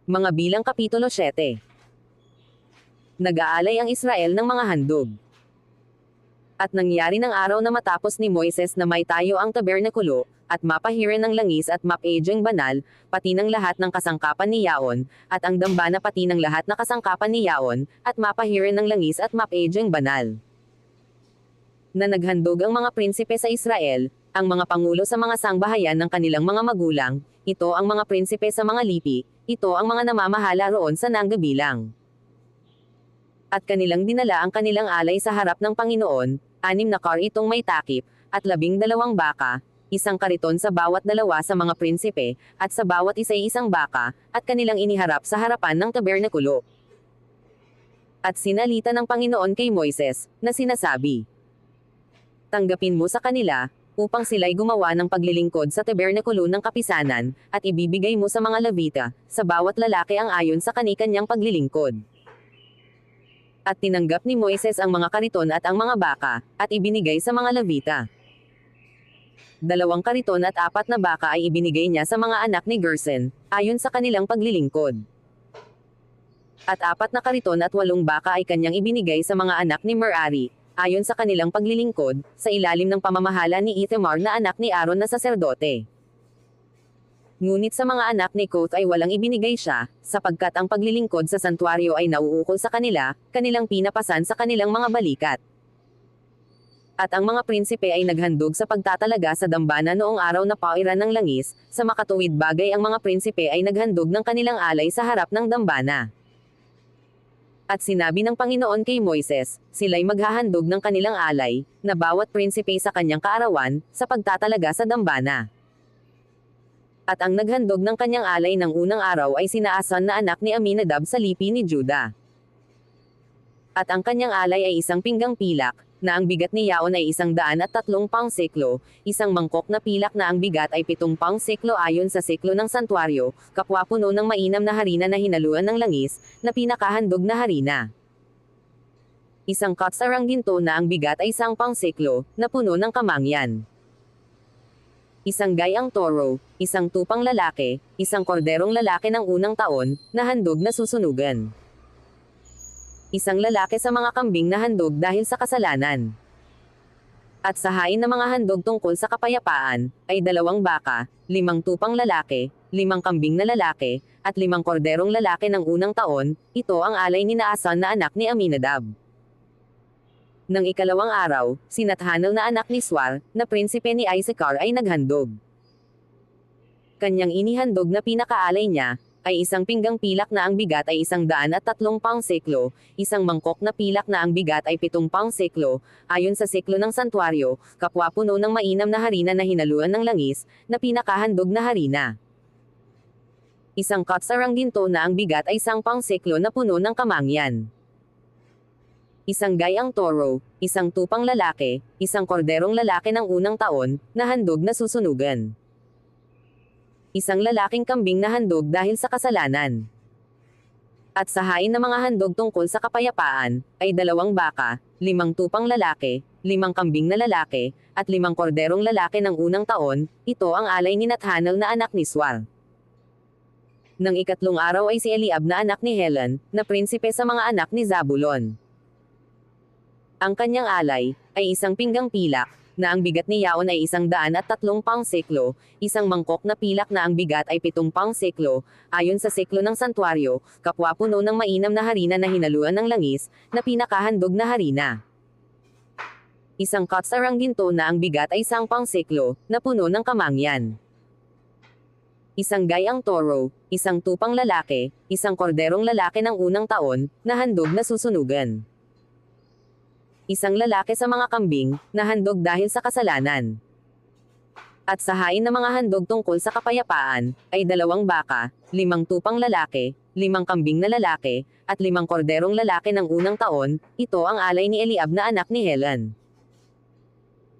Mga bilang Kapitulo 7. Nag-aalay ang Israel ng mga handog. At nangyari ng araw na matapos ni Moises na may tayo ang tabernakulo, at mapahiran ng langis at mapejeng banal, pati ng lahat ng kasangkapan ni Yaon, at ang dambana pati ng lahat na kasangkapan ni Yaon, at mapahiran ng langis at mapejeng banal. Na naghandog ang mga prinsipe sa Israel, ang mga pangulo sa mga sangbahayan ng kanilang mga magulang, ito ang mga prinsipe sa mga lipi, ito ang mga namamahala roon sa nanggabilang. At kanilang dinala ang kanilang alay sa harap ng Panginoon, 6 na kar itong may takip, at 12 baka, isang kariton sa bawat dalawa sa mga prinsipe, at sa bawat isa'y isang baka, at kanilang iniharap sa harapan ng tabernakulo. At sinalita ng Panginoon kay Moises, na sinasabi, tanggapin mo sa kanila, upang sila'y gumawa ng paglilingkod sa tabernakulo ng kapisanan, at ibibigay mo sa mga Levita, sa bawat lalaki ang ayon sa kani-kanyang paglilingkod. At tinanggap ni Moises ang mga kariton at ang mga baka, at ibinigay sa mga Levita. 2 kariton at 4 na baka ay ibinigay niya sa mga anak ni Gerson, ayon sa kanilang paglilingkod. At 4 na kariton at 8 baka ay kanyang ibinigay sa mga anak ni Merari, ayon sa kanilang paglilingkod, sa ilalim ng pamamahala ni Ithamar na anak ni Aaron na saserdote. Ngunit sa mga anak ni Koth ay walang ibinigay siya, sapagkat ang paglilingkod sa santuaryo ay nauukol sa kanila, kanilang pinapasan sa kanilang mga balikat. At ang mga prinsipe ay naghandog sa pagtatalaga sa dambana noong araw na pauiran ng langis, sa makatuwid bagay ang mga prinsipe ay naghandog ng kanilang alay sa harap ng dambana. At sinabi ng Panginoon kay Moises, sila'y maghahandog ng kanilang alay, na bawat prinsipe sa kanyang kaarawan, sa pagtatalaga sa dambana. At ang naghandog ng kanyang alay ng unang araw ay sina Asan na anak ni Aminadab sa lipi ni Juda. At ang kanyang alay ay isang pinggang pilak, na ang bigat ni Yaon ay 130 pound seklo, isang mangkok na pilak na ang bigat ay 7 pound seklo ayon sa seklo ng santuaryo, kapwa puno ng mainam na harina na hinaluan ng langis, na pinakahandog na harina. Isang katsarang ginto na ang bigat ay 1 pound seklo, na puno ng kamangyan. Isang gayang toro, isang tupang lalaki, isang korderong lalaki ng unang taon, na handog na susunugan. Isang lalaki sa mga kambing na handog dahil sa kasalanan. At sa hain na mga handog tungkol sa kapayapaan, ay 2 baka, 5 tupang lalaki, 5 kambing na lalaki, at 5 korderong lalaki ng unang taon, ito ang alay ni Naasan na anak ni Aminadab. Nang ikalawang araw, si Nathanel na anak ni Suar, na prinsipe ni Issachar ay naghandog. Kanyang inihandog na pinakaalay niya, ay isang pinggang pilak na ang bigat ay 103 pound seklo, isang mangkok na pilak na ang bigat ay 7 pound seklo, ayon sa seklo ng santuaryo, kapwa puno ng mainam na harina na hinaluan ng langis, na pinakahandog na harina. Isang katsarang ginto na ang bigat ay 1 pound seklo na puno ng kamangyan. Isang gayang toro, isang tupang lalaki, isang korderong lalaki ng unang taon, na handog na susunugan. Isang lalaking kambing na handog dahil sa kasalanan. At sa hain na mga handog tungkol sa kapayapaan, ay 2 baka, 5 tupang lalaki, 5 kambing na lalaki, at 5 korderong lalaki ng unang taon, ito ang alay ni Nathanel na anak ni Suar. Nang ikatlong araw ay si Eliab na anak ni Helon, na prinsipe sa mga anak ni Zabulon. Ang kanyang alay, ay isang pinggang pilak, na ang bigat ni Yaon ay 103 pound seklo, isang mangkok na pilak na ang bigat ay 7 pound seklo, ayon sa seklo ng santuaryo, kapwa puno ng mainam na harina na hinaluan ng langis, na pinakahandog na harina. Isang katsarang ginto na ang bigat ay 1 pound seklo, na puno ng kamangyan. Isang gayang toro, isang tupang lalaki, isang korderong lalaki ng unang taon, na handog na susunugan. Isang lalaki sa mga kambing, na handog dahil sa kasalanan. At sa hain na mga handog tungkol sa kapayapaan, ay 2 baka, 5 tupang lalaki, 5 kambing na lalaki, at 5 korderong lalaki ng unang taon, ito ang alay ni Eliab na anak ni Helon.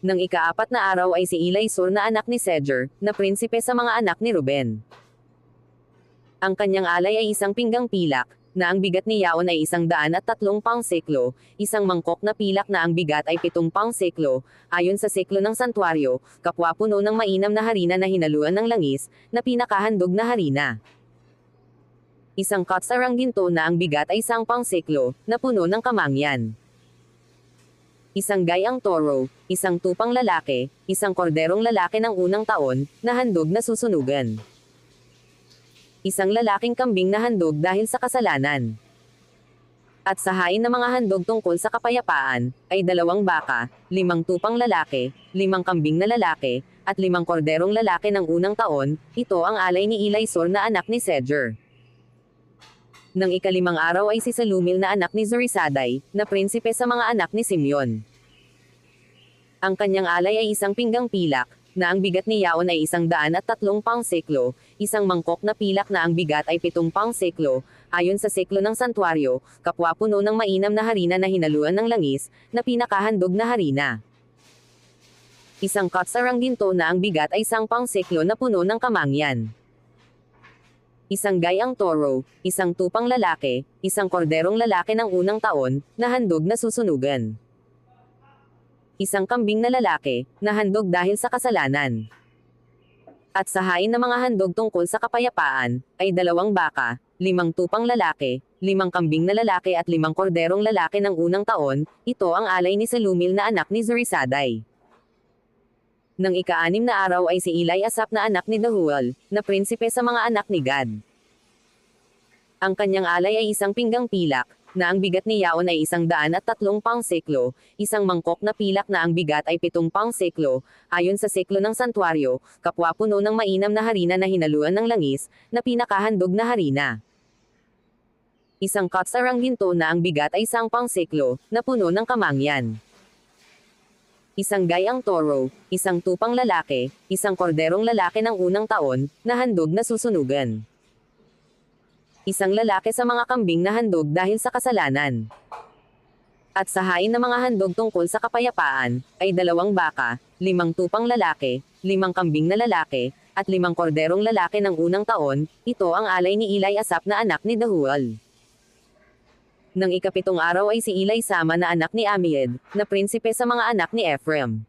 Nang ika-4 na araw ay si Elisur na anak ni Sejer, na prinsipe sa mga anak ni Ruben. Ang kanyang alay ay isang pinggang pilak, na ang bigat ni Yaon ay 103 pound seklo, isang mangkok na pilak na ang bigat ay 7 pound seklo, ayon sa seklo ng santuaryo, kapwa puno ng mainam na harina na hinaluan ng langis, na pinakahandog na harina. isang katsarang ginto na ang bigat ay 10 siklo, na puno ng kamangyan. Isang gayang toro, isang tupang lalaki, isang korderong lalaki ng unang taon, na handog na susunugan. Isang lalaking kambing na handog dahil sa kasalanan. At sa hain ng mga handog tungkol sa kapayapaan, ay 2 baka, 5 tupang lalaki, 5 kambing na lalaki, at 5 korderong lalaki ng unang taon. Ito ang alay ni Elisur na anak ni Sejer. Nang ika-5 araw ay si Salumil na anak ni Zurisadai, na prinsipe sa mga anak ni Simeon. Ang kanyang alay ay isang pinggang pilak, na ang bigat ni Yaon ay 130 pound seklo, isang mangkok na pilak na ang bigat ay 7 pound seklo, ayon sa seklo ng santuaryo, kapwa puno ng mainam na harina na hinaluan ng langis, na pinakahandog na harina. Isang katsarang ginto na ang bigat ay 10 pound seklo na puno ng kamangyan. Isang gayang toro, isang tupang lalaki, isang korderong lalaki ng unang taon, na handog na susunugan. Isang kambing na lalaki, na handog dahil sa kasalanan. At sa hain ng mga handog tungkol sa kapayapaan, ay 2 baka, 5 tupang lalaki, 5 kambing na lalaki at 5 korderong lalaki ng unang taon. Ito ang alay ni Salumil na anak ni Zurisadai. Nang ika-6 na araw ay si Eli Asap na anak ni Dahuel, na prinsipe sa mga anak ni Gad. Ang kanyang alay ay isang pinggang pilak, na ang bigat ni Yaon ay 130 pound seklo, isang mangkok na pilak na ang bigat ay 7 pound seklo, ayon sa seklo ng santuaryo, kapwa puno ng mainam na harina na hinaluan ng langis, na pinakahandog na harina. Isang katsarang ginto na ang bigat ay 10 pound seklo, na puno ng kamangyan. Isang gayang toro, isang tupang lalaki, isang korderong lalaki ng unang taon, na handog na susunugan. Isang lalaki sa mga kambing na handog dahil sa kasalanan. At sa hain ng mga handog tungkol sa kapayapaan, ay 2 baka, 5 tupang lalaki, 5 kambing na lalaki, at 5 korderong lalaki ng unang taon. Ito ang alay ni Eli Asap na anak ni Dahuel. Nang ika-7 araw ay si Eli Sama na anak ni Amied, na prinsipe sa mga anak ni Ephraim.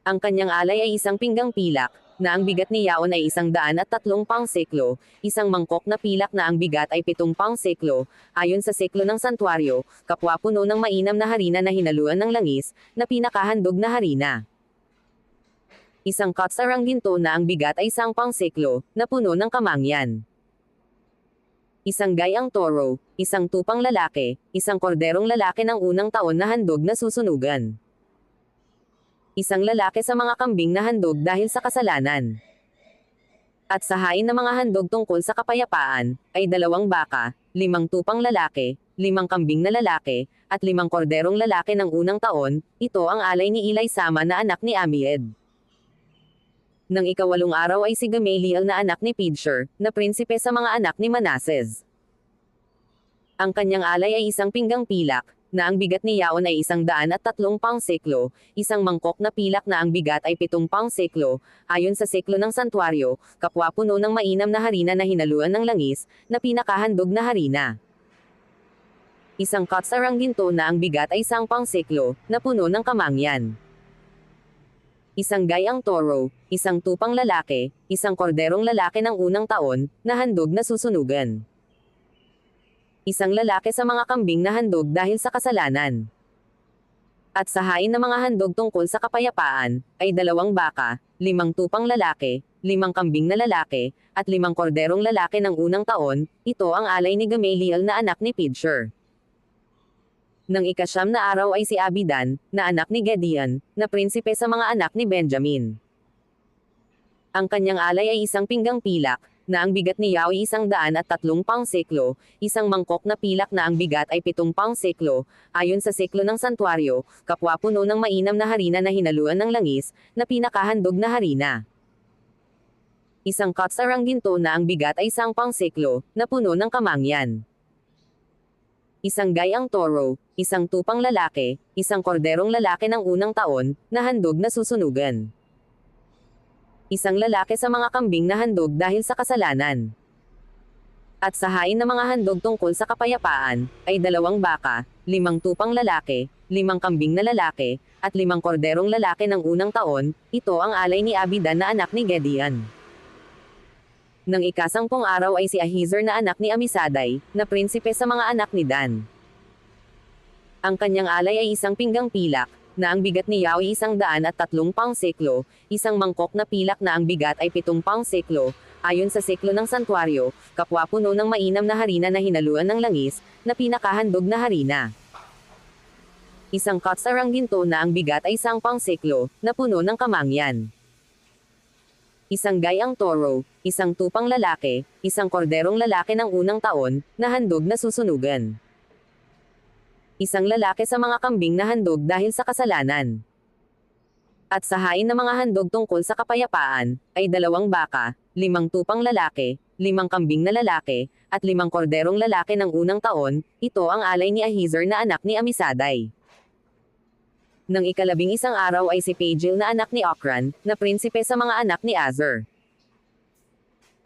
Ang kanyang alay ay isang pinggang pilak, na ang bigat ni Yaon ay 130 pound seklo, isang mangkok na pilak na ang bigat ay 7 pound seklo, ayon sa seklo ng santuaryo, kapwa puno ng mainam na harina na hinaluan ng langis, na pinakahandog na harina. Isang katsarang ginto na ang bigat ay 10 pound seklo, na puno ng kamangyan. Isang gayang toro, isang tupang lalaki, isang korderong lalaki ng unang taon na handog na susunugan. Isang lalaki sa mga kambing na handog dahil sa kasalanan. At sa hain ng mga handog tungkol sa kapayapaan, ay 2 baka, 5 tupang lalaki, 5 kambing na lalaki, at 5 korderong lalaki ng unang taon. Ito ang alay ni Eli Sama na anak ni Amied. Nang ika-8 araw ay si Gamaliel na anak ni Pedshur, na prinsipe sa mga anak ni Manases. Ang kanyang alay ay isang pinggang pilak, na ang bigat ni Yaon ay 130 pound seklo, isang mangkok na pilak na ang bigat ay 7 pound seklo, ayon sa seklo ng santuaryo, kapwa puno ng mainam na harina na hinaluan ng langis, na pinakahandog na harina. Isang katsarang ginto na ang bigat ay 10 pound seklo, na puno ng kamangyan. Isang gayang toro, isang tupang lalaki, isang korderong lalaki ng unang taon, na handog na susunugan. Isang lalaki sa mga kambing na handog dahil sa kasalanan. At sa hain ng mga handog tungkol sa kapayapaan, ay 2 baka, 5 tupang lalaki, 5 kambing na lalaki, at 5 korderong lalaki ng unang taon. Ito ang alay ni Gamaliel na anak ni Pedshur. Nang ika-9 na araw ay si Abidan, na anak ni Gideon, na prinsipe sa mga anak ni Benjamin. Ang kanyang alay ay isang pinggang pilak, na ang bigat ni Yaw ay 130 pound seklo, isang mangkok na pilak na ang bigat ay 7 pound seklo, ayon sa seklo ng santuaryo, kapwa puno ng mainam na harina na hinaluan ng langis, na pinakahandog na harina. Isang katsarang ginto na ang bigat ay 10 pound seklo, na puno ng kamangyan. Isang gayang toro, isang tupang lalaki, isang korderong lalaki ng unang taon, na handog na susunugan. Isang lalaki sa mga kambing na handog dahil sa kasalanan. At sa hain ng mga handog tungkol sa kapayapaan, ay 2 baka, 5 tupang lalaki, 5 kambing na lalaki, at 5 korderong lalaki ng unang taon. Ito ang alay ni Abidan na anak ni Gideon. Nang ika-10 araw ay si Ahiezer na anak ni Amisadai, na prinsipe sa mga anak ni Dan. Ang kanyang alay ay isang pinggang pilak, na ang bigat ni Yao ay 130 pound seklo, isang mangkok na pilak na ang bigat ay 7 pound seklo, ayon sa seklo ng santuaryo, kapwa puno ng mainam na harina na hinaluan ng langis, na pinakahandog na harina. Isang katsarang ginto na ang bigat ay 1 pound seklo, na puno ng kamangyan. Isang gayang toro, isang tupang lalaki, isang korderong lalaki ng unang taon, na handog na susunugan. Isang lalaki sa mga kambing na handog dahil sa kasalanan. At sa hain ng mga handog tungkol sa kapayapaan, ay 2 baka, 5 tupang lalaki, 5 kambing na lalaki, at 5 korderong lalaki ng unang taon, ito ang alay ni Ahiezer na anak ni Amisadai. Nang ika-11 araw ay si Pagiel na anak ni Ocran, na prinsipe sa mga anak ni Azer.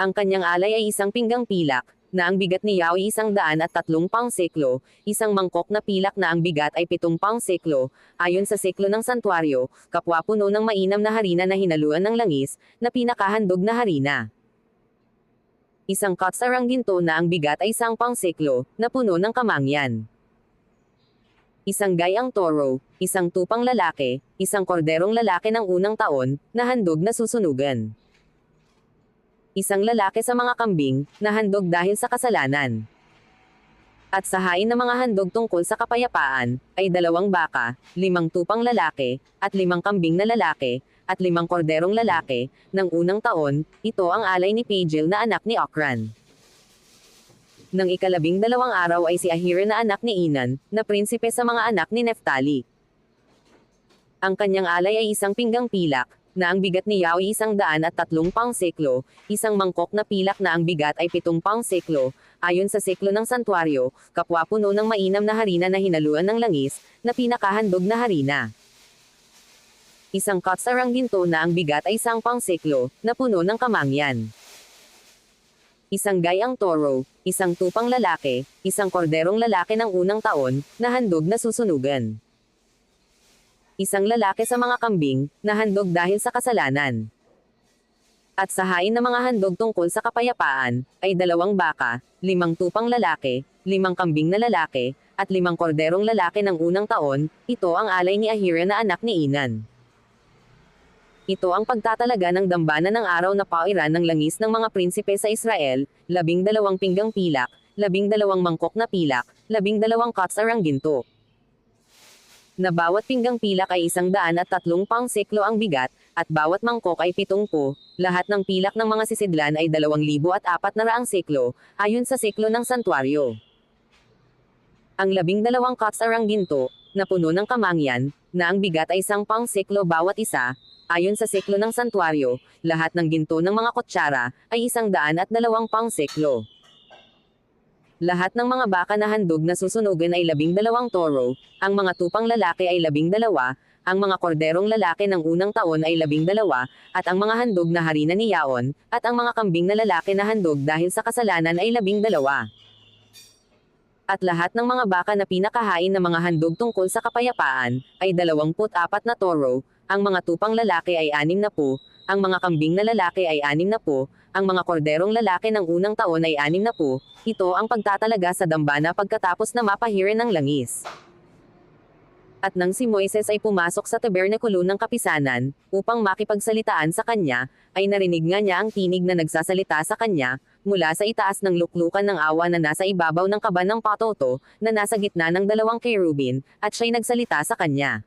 Ang kanyang alay ay isang pinggang pilak, na ang bigat ni Yao ay 130 pound seklo, isang mangkok na pilak na ang bigat ay 7 pound seklo, ayon sa seklo ng santuaryo, kapwa puno ng mainam na harina na hinaluan ng langis, na pinakahandog na harina. Isang katsarang ginto na ang bigat ay 1 pound seklo, na puno ng kamangyan. Isang gayang toro, isang tupang lalaki, isang korderong lalaki ng unang taon, na handog na susunugan. Isang lalaki sa mga kambing, na handog dahil sa kasalanan. At sa hain ng mga handog tungkol sa kapayapaan, ay 2 baka, 5 tupang lalaki, at 5 kambing na lalaki, at 5 korderong lalaki, ng unang taon, ito ang alay ni Pagiel na anak ni Ocran. Nang ika-12 araw ay si Ahira na anak ni Inan, na prinsipe sa mga anak ni Neftali. Ang kanyang alay ay isang pinggang pilak, na ang bigat ni Yao ay 130 pound seklo, isang mangkok na pilak na ang bigat ay 7 pound seklo, ayon sa seklo ng santuaryo, kapwa puno ng mainam na harina na hinaluan ng langis, na pinakahandog na harina. Isang katsarang ginto na ang bigat ay 1 pound seklo, na puno ng kamangyan. Isang gayang toro, isang tupang lalaki, isang korderong lalaki ng unang taon, na handog na susunugan. Isang lalaki sa mga kambing, na handog dahil sa kasalanan. At sa hain ng mga handog tungkol sa kapayapaan, ay 2 baka, 5 tupang lalaki, 5 kambing na lalaki, at 5 korderong lalaki ng unang taon, ito ang alay ni Ahira na anak ni Inan. Ito ang pagtatalaga ng dambana ng araw na pauwiran ng langis ng mga prinsipe sa Israel, 12 pinggang pilak, 12 mangkok na pilak, 12 katsarang ginto. Na bawat pinggang pilak ay 130 pound seklo ang bigat, at bawat mangkok ay 70, lahat ng pilak ng mga sisidlan ay 2,400 seklo, ayon sa seklo ng santuaryo. Ang 12 katsarang ginto, na puno ng kamangyan, na ang bigat ay 1 pound seklo bawat isa, ayon sa seklo ng santuaryo, lahat ng ginto ng mga kutsara, ay 102 pound seklo. Lahat ng mga baka na handog na susunugan ay 12 toro, ang mga tupang lalaki ay 12, ang mga korderong lalaki ng unang taon ay 12, at ang mga handog na harina ni Yaon, at ang mga kambing na lalaki na handog dahil sa kasalanan ay 12. At lahat ng mga baka na pinakahain ng mga handog tungkol sa kapayapaan, ay 24 na toro, ang mga tupang lalaki ay 60, ang mga kambing na lalaki ay 60, ang mga korderong lalaki ng unang taon ay 60, ito ang pagtatalaga sa dambana pagkatapos na mapahirin ng langis. At nang si Moises ay pumasok sa tabernakulo ng kapisanan, upang makipagsalitaan sa kanya, ay narinig nga niya ang tinig na nagsasalita sa kanya, mula sa itaas ng luklukan ng awa na nasa ibabaw ng kaban ng patoto, na nasa gitna ng 2 kerubin, at siya'y nagsalita sa kanya.